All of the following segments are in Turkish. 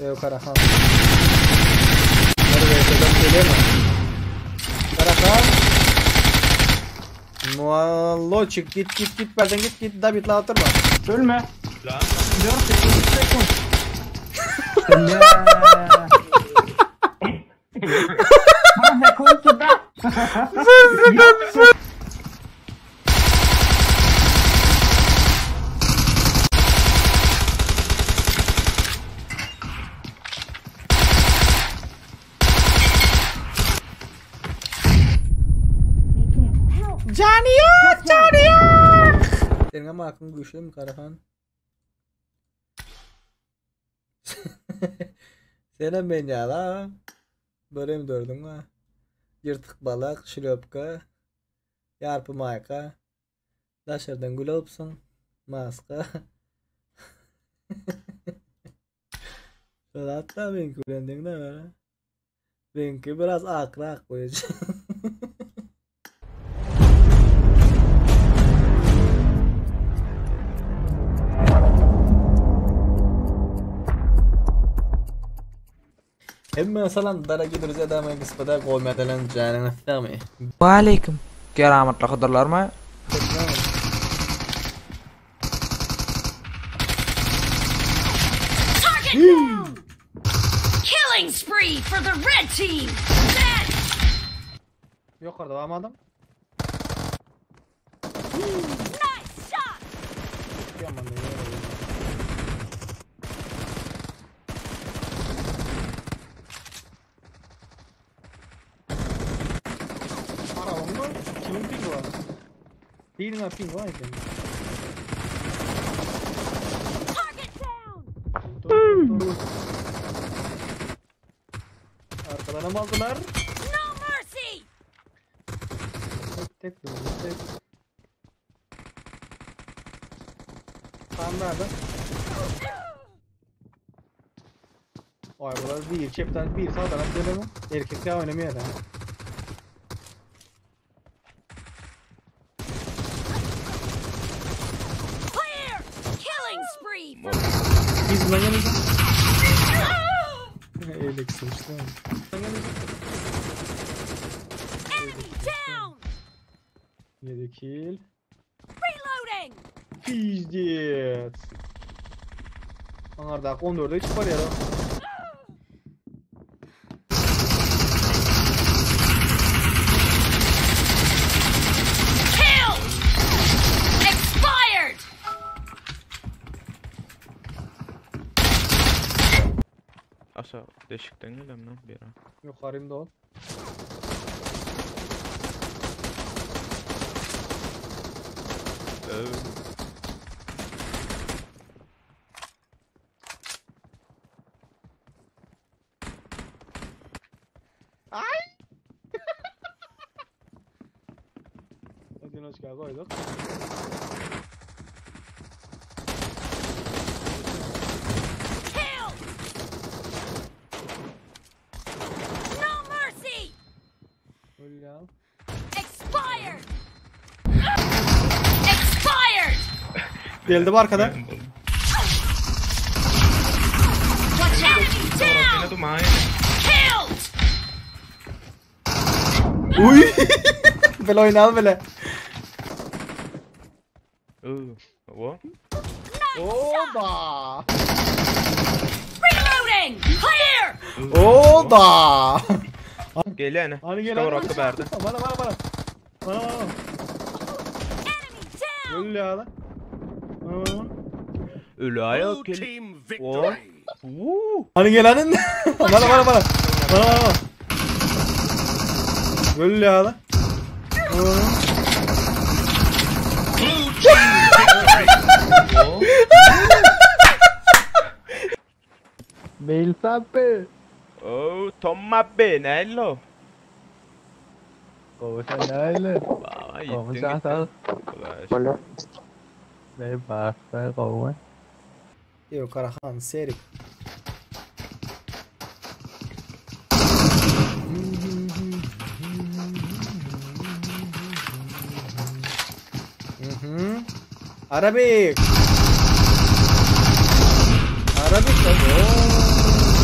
Karahan. Nereye geliyor mu? Karahan. Loçik git berden git David la oturma. Ölme. Lan. 4 sekund. Ne konuştu da? Canıyor. Senin ama aklın güçlü mü Karahan? Senin ben ya la. Böyle mi dördün ha? Yırtık balık, şilopka, yarpı mayka, daşardan gül alıpsın, maska. Şöyle hatta benimki öğrendin de böyle. Benimki biraz akrak koyacağım. Hem مثلا درجة درجة دائما قصة قول مثلا جانا الثامي. وعليكم كرامة الخضر ما Killing spree for the red team. Yok orada var mı adam? Nice shot. Yaman da kimin pingi var? Değil mi ping var senin? Target down. Dur. Arkadan mı aldılar? No mercy. Tek. Tam nerede? Vay burası bir çepten bir sağdan böyle mi? Erkekler oynamıyor da. Clear. Killing spree. Biz lan yanımızda. Eylek sıçtı. Enemy down. 7 kill. Reloading. Pizdet. Anarda 14'e çıkar ya. Kill. Expired. Aşağı deşikten geliyorum lan bir ara. Yukarımda ol. Одиночка koyduk. Kill. No mercy. Öyle ya. Expired. Expired. Geldi bu arkada. Watch out. Down. Tumahin. Killed. Uy. Böyle oynadı böyle. O. Oba. Reloading. Clear. Oba. Gel Hani gel. Çıkar rakı verdi. Bana. Enemy down. Öyle ya lan. Bana. Ölü ayak Blue gel. team O. victory. Hani gelenin. Bana. Öyle ya lan. Bale sape. Oh, toma benello. Cổ sao đấy lên. Vay, Cổ gittin sao gittin. sao. Ulaş. Böyle. Đây bà phải cổ quá. Yo Karahan seri. Arabik. Arabik.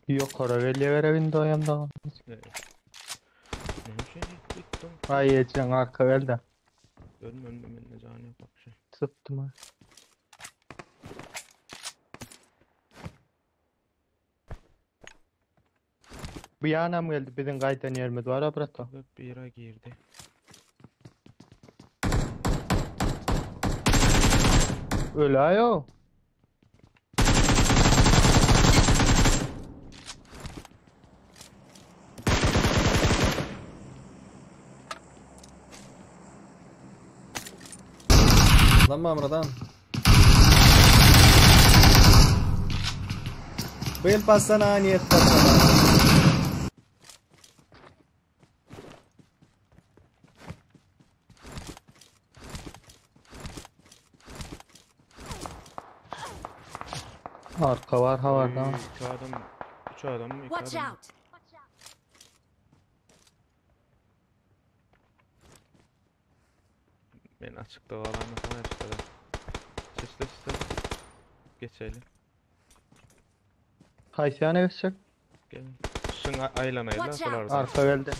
Yukarı geliyor evinde oyamda. Evet. Neyse gittim. Ay yiyeceksin arka geldi. Ölme ben de canı yok şey. Sıktım ha. Bu yana mı geldi? Bizim kaydan yerimiz var ha bırak. Burada bira girdi. Öyle ayo. Lan mamradan. Bel passana niyet passana. Arka var havada. Üç adam mı? İki Watch adam mı? out. Ben açıkta kalanı falan işte de. Sesle. Geçelim. Kaysiyana geçecek. Gelin. Şun aylanayla Watch out. sularda. Arka geldi.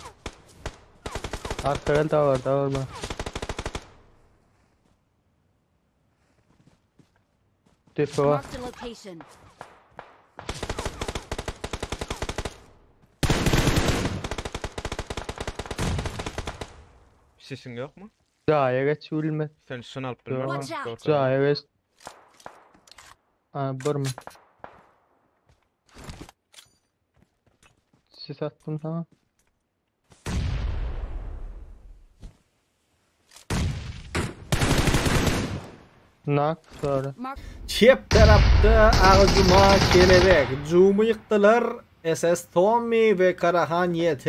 Arka geldi da var bak. Tepe var. Marked a location. Sesin yok mu? Zaya geç bilmez. Sen şun alıp Tamam. bilmem. Watch out. Zaya geç. Ha mı? Siz attın tamam. Nak sonra. Mark. Çep tarafta ağzıma kelebek. Cumu yıktılar. SS Tommy ve Karahan YT.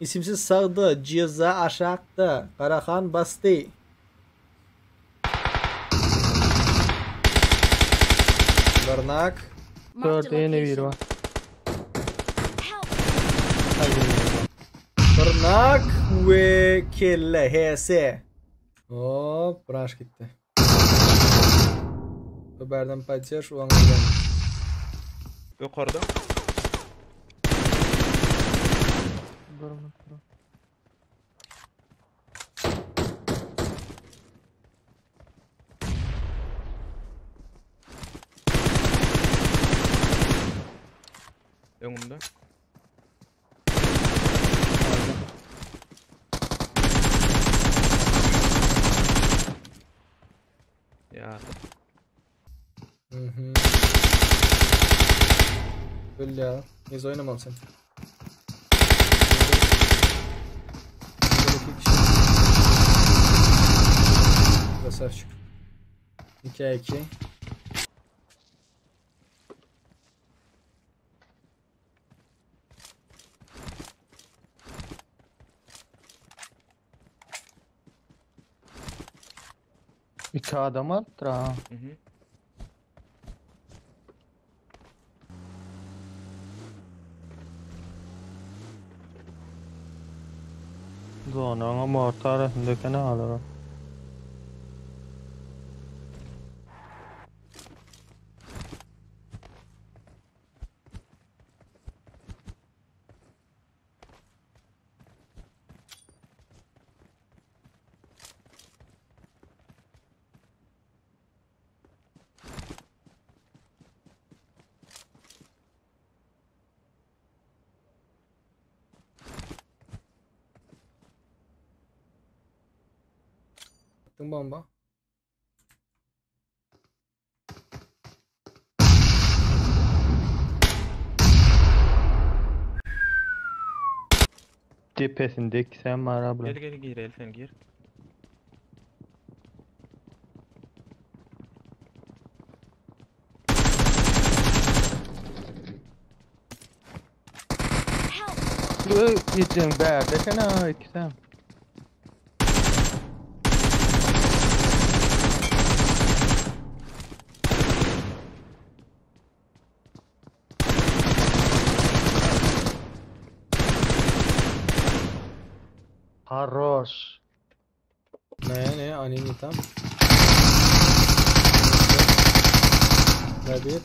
İsimsiz sağdı. Ceza aşaktı. Karahan bastı. Barnak. Marked Dörde a yine bir location. var. Help. Barnak ve kelle HS. Hop, branş gitti. Haberden paylaşır. O an Yukarıda. Önümde. Ya Hı. Öl ya. Biz oynamam sen. Böyle iki kişi. Basar çık. 2-2. İki adam attır ha. hı. Zonanın ama orta arasındaki ne alır o? Attın bomba. Tepesindeki sen var abla. Gel gir el sen gir. Help. Gideceksin be. Desene ha iki sen. Хорош. Ne anini tam. Ve bir.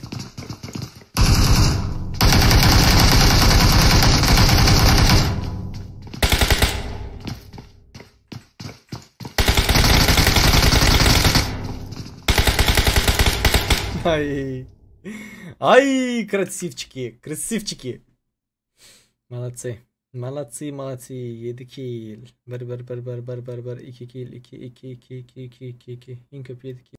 Ай. Ай, красивчики, красивчики. Молодцы. Молодцы, молодцы. 7 kill. Bir. 2 kill. 2. En kötü 7 kill.